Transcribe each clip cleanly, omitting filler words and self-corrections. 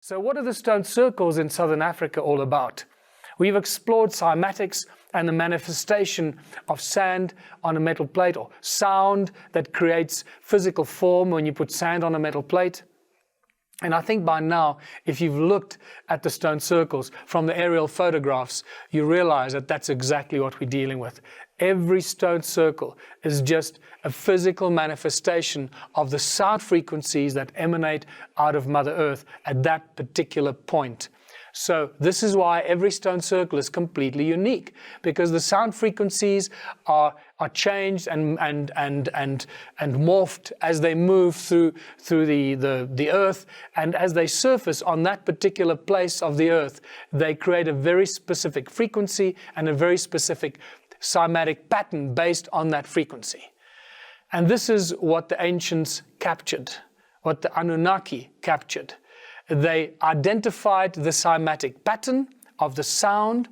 So what are the stone circles in southern Africa all about? We've explored cymatics and the manifestation of sand on a metal plate, or sound that creates physical form when you put sand on a metal plate. And I think by now, if you've looked at the stone circles from the aerial photographs, you realize that that's exactly what we're dealing with. Every stone circle is just a physical manifestation of the sound frequencies that emanate out of Mother Earth at that particular point. So this is why every stone circle is completely unique, because the sound frequencies are changed and morphed as they move through the earth, and as they surface on that particular place of the earth, they create a very specific frequency and a very specific cymatic pattern based on that frequency. And this is what the ancients captured, what the Anunnaki captured. They identified the cymatic pattern of the sound,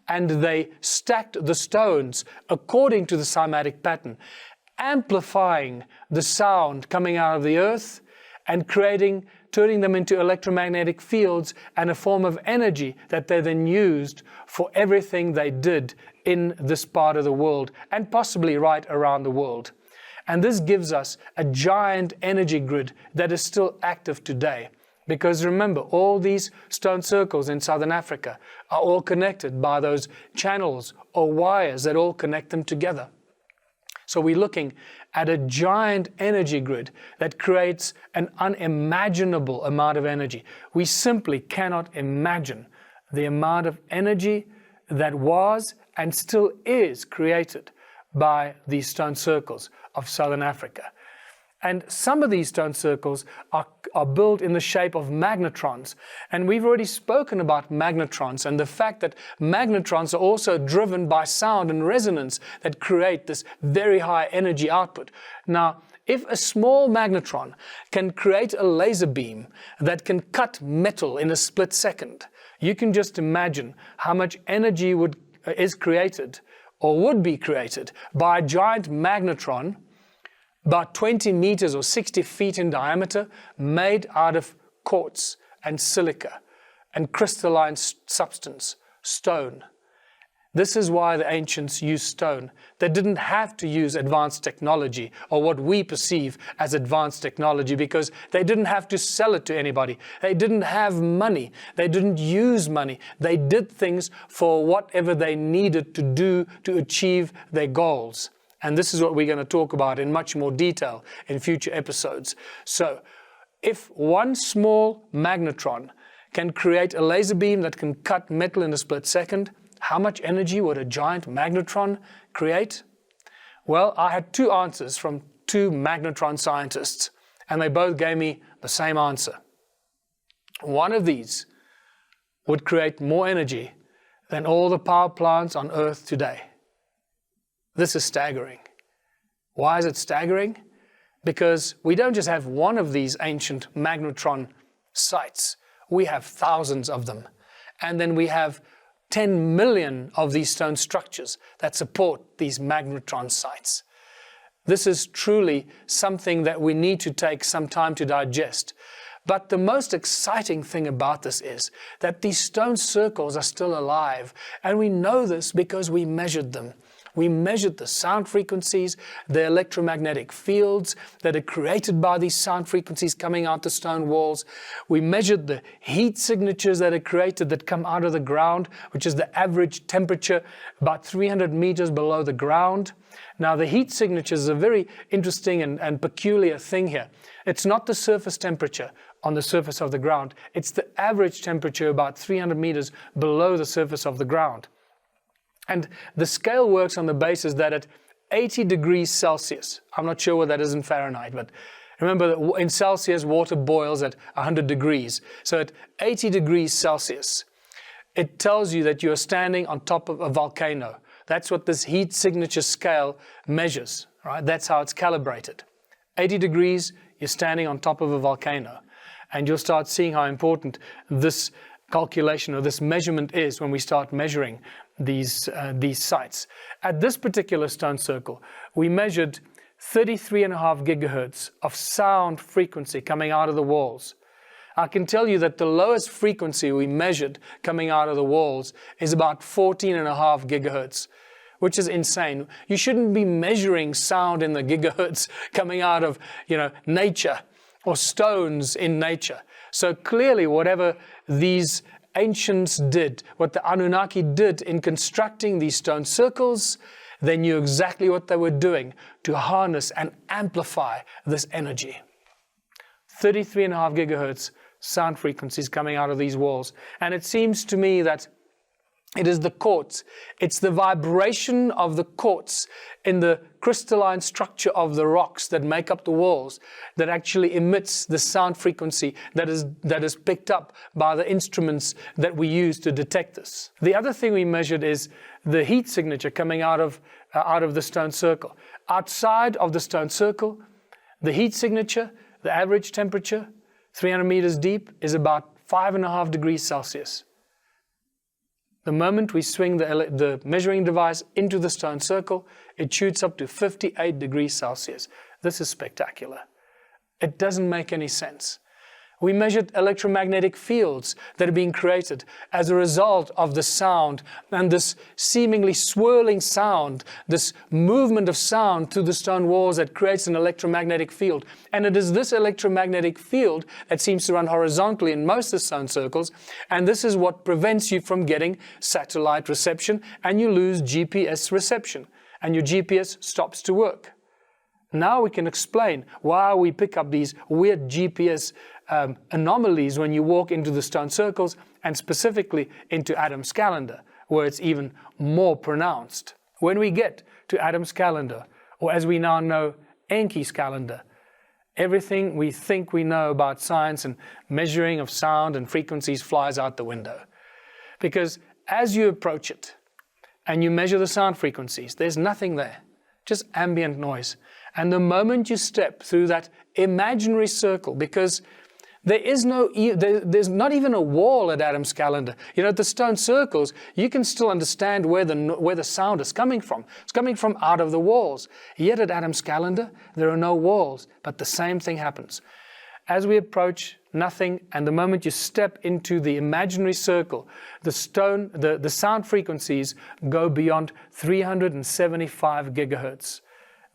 and they stacked the stones according to the cymatic pattern, amplifying the sound coming out of the earth and turning them into electromagnetic fields and a form of energy that they then used for everything they did in this part of the world, and possibly right around the world. And this gives us a giant energy grid that is still active today. Because remember, all these stone circles in southern Africa are all connected by those channels or wires that all connect them together. So we're looking at a giant energy grid that creates an unimaginable amount of energy. We simply cannot imagine the amount of energy that was and still is created by these stone circles of southern Africa. And some of these stone circles are built in the shape of magnetrons. And we've already spoken about magnetrons and the fact that magnetrons are also driven by sound and resonance that create this very high energy output. Now, if a small magnetron can create a laser beam that can cut metal in a split second, you can just imagine how much energy is created or would be created by a giant magnetron about 20 meters or 60 feet in diameter, made out of quartz and silica and crystalline substance, stone. This is why the ancients used stone. They didn't have to use advanced technology, or what we perceive as advanced technology, because they didn't have to sell it to anybody. They didn't have money. They didn't use money. They did things for whatever they needed to do to achieve their goals. And this is what we're going to talk about in much more detail in future episodes. So, if one small magnetron can create a laser beam that can cut metal in a split second, how much energy would a giant magnetron create? Well, I had two answers from two magnetron scientists, and they both gave me the same answer. One of these would create more energy than all the power plants on Earth today. This is staggering. Why is it staggering? Because we don't just have one of these ancient magnetron sites. We have thousands of them. And then we have 10 million of these stone structures that support these magnetron sites. This is truly something that we need to take some time to digest. But the most exciting thing about this is that these stone circles are still alive. And we know this because we measured them. We measured the sound frequencies, the electromagnetic fields that are created by these sound frequencies coming out the stone walls. We measured the heat signatures that are created that come out of the ground, which is the average temperature about 300 meters below the ground. Now, the heat signatures is a very interesting and peculiar thing here. It's not the surface temperature on the surface of the ground. It's the average temperature about 300 meters below the surface of the ground. And the scale works on the basis that at 80 degrees Celsius, I'm not sure what that is in Fahrenheit, but remember that in Celsius, water boils at 100 degrees. So at 80 degrees Celsius, it tells you that you are standing on top of a volcano. That's what this heat signature scale measures, right? That's how it's calibrated. 80 degrees, you're standing on top of a volcano. And you'll start seeing how important this calculation or this measurement is when we start measuring these sites. At this particular stone circle, we measured 33.5 gigahertz of sound frequency coming out of the walls. I can tell you that the lowest frequency we measured coming out of the walls is about 14.5 gigahertz, which is insane. You shouldn't be measuring sound in the gigahertz coming out of, nature or stones in nature. So clearly, whatever these ancients did, what the Anunnaki did in constructing these stone circles, they knew exactly what they were doing to harness and amplify this energy. 33.5 gigahertz sound frequencies coming out of these walls. And it seems to me that it is the quartz. It's the vibration of the quartz in the crystalline structure of the rocks that make up the walls that actually emits the sound frequency that is picked up by the instruments that we use to detect this. The other thing we measured is the heat signature coming out of the stone circle. Outside of the stone circle, the heat signature, the average temperature, 300 meters deep, is about 5.5 degrees Celsius. The moment we swing the measuring device into the stone circle, it shoots up to 58 degrees Celsius. This is spectacular. It doesn't make any sense. We measured electromagnetic fields that are being created as a result of the sound and this seemingly swirling sound, this movement of sound through the stone walls that creates an electromagnetic field. And it is this electromagnetic field that seems to run horizontally in most of the stone circles, and this is what prevents you from getting satellite reception, and you lose GPS reception, and your GPS stops to work. Now we can explain why we pick up these weird GPS anomalies when you walk into the stone circles, and specifically into Adam's calendar, where it's even more pronounced. When we get to Adam's calendar, or as we now know, Enki's calendar, everything we think we know about science and measuring of sound and frequencies flies out the window. Because as you approach it and you measure the sound frequencies, there's nothing there, just ambient noise. And the moment you step through that imaginary circle, because there's not even a wall at Adam's calendar. At the stone circles, you can still understand where the sound is coming from. It's coming from out of the walls. Yet at Adam's calendar, there are no walls, but the same thing happens. As we approach, nothing, and the moment you step into the imaginary circle, the sound frequencies go beyond 375 gigahertz.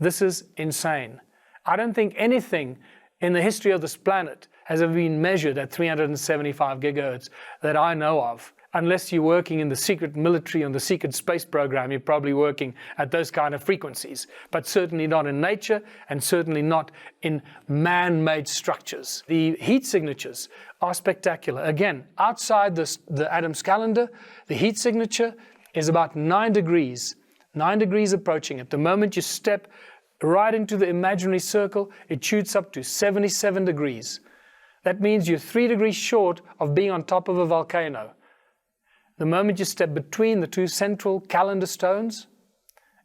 This is insane. I don't think anything in the history of this planet has ever been measured at 375 gigahertz that I know of. Unless you're working in the secret military and the secret space program, you're probably working at those kind of frequencies, but certainly not in nature and certainly not in man-made structures. The heat signatures are spectacular. Again, outside the Adam's calendar, the heat signature is about 9 degrees approaching it. The moment you step right into the imaginary circle, it shoots up to 77 degrees. That means you're 3 degrees short of being on top of a volcano. The moment you step between the two central calendar stones,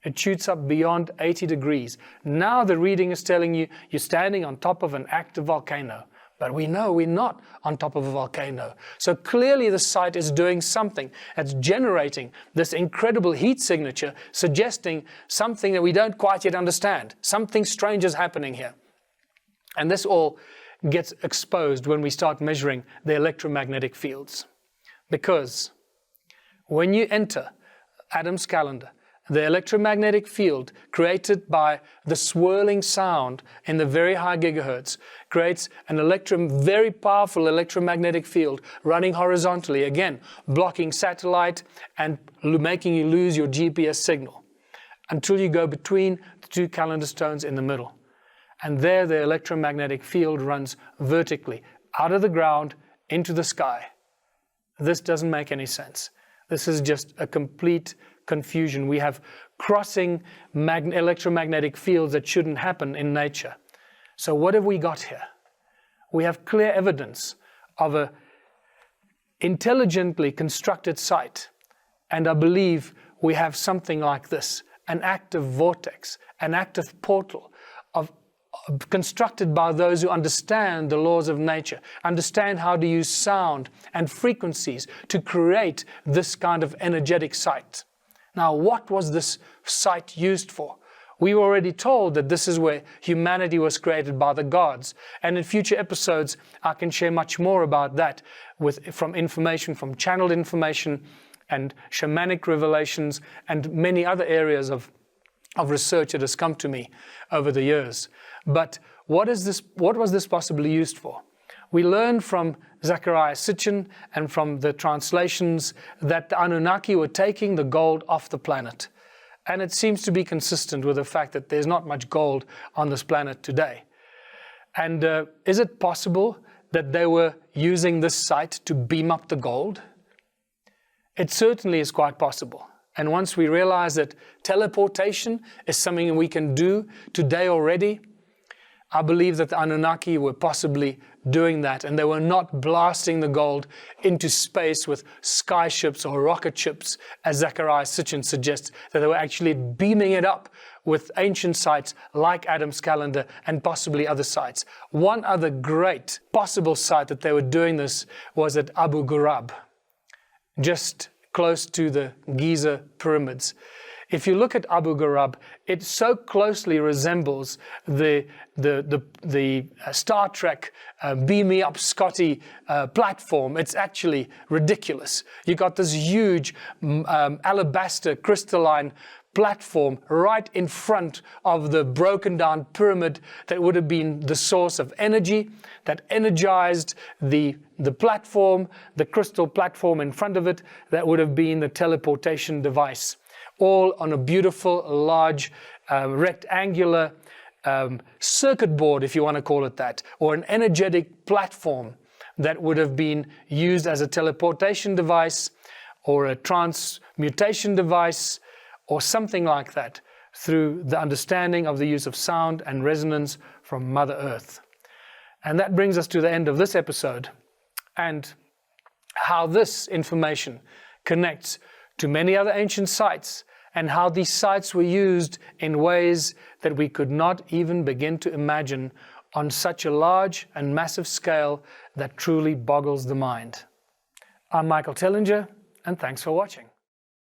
it shoots up beyond 80 degrees. Now the reading is telling you you're standing on top of an active volcano. But we know we're not on top of a volcano. So clearly the site is doing something that's generating this incredible heat signature, suggesting something that we don't quite yet understand. Something strange is happening here. And this all gets exposed when we start measuring the electromagnetic fields. Because when you enter Adam's calendar, the electromagnetic field created by the swirling sound in the very high gigahertz creates an very powerful electromagnetic field running horizontally, again, blocking satellite and making you lose your GPS signal until you go between the two calendar stones in the middle. And there the electromagnetic field runs vertically out of the ground into the sky. This doesn't make any sense. This is just a complete confusion. We have crossing electromagnetic fields that shouldn't happen in nature. So what have we got here? We have clear evidence of an intelligently constructed site. And I believe we have something like this, an active vortex, an active portal constructed by those who understand the laws of nature, understand how to use sound and frequencies to create this kind of energetic site. Now, what was this site used for? We were already told that this is where humanity was created by the gods. And in future episodes, I can share much more about that from information, from channeled information and shamanic revelations and many other areas of research that has come to me over the years. But what was this possibly used for? We learned from Zecharia Sitchin and from the translations that the Anunnaki were taking the gold off the planet. And it seems to be consistent with the fact that there's not much gold on this planet today. And is it possible that they were using this site to beam up the gold? It certainly is quite possible. And once we realize that teleportation is something we can do today already, I believe that the Anunnaki were possibly doing that, and they were not blasting the gold into space with skyships or rocket ships, as Zecharia Sitchin suggests, that they were actually beaming it up with ancient sites like Adam's Calendar and possibly other sites. One other great possible site that they were doing this was at Abu Gurab, just close to the Giza pyramids. If you look at Abu Gurab, it so closely resembles the Star Trek Beam Me Up Scotty platform. It's actually ridiculous. You got this huge alabaster crystalline platform right in front of the broken down pyramid that would have been the source of energy that energized the platform, the crystal platform in front of it, that would have been the teleportation device. All on a beautiful, large, rectangular circuit board, if you want to call it that, or an energetic platform that would have been used as a teleportation device or a transmutation device or something like that, through the understanding of the use of sound and resonance from Mother Earth. And that brings us to the end of this episode, and how this information connects to many other ancient sites, and how these sites were used in ways that we could not even begin to imagine on such a large and massive scale that truly boggles the mind. I'm Michael Tellinger, and thanks for watching.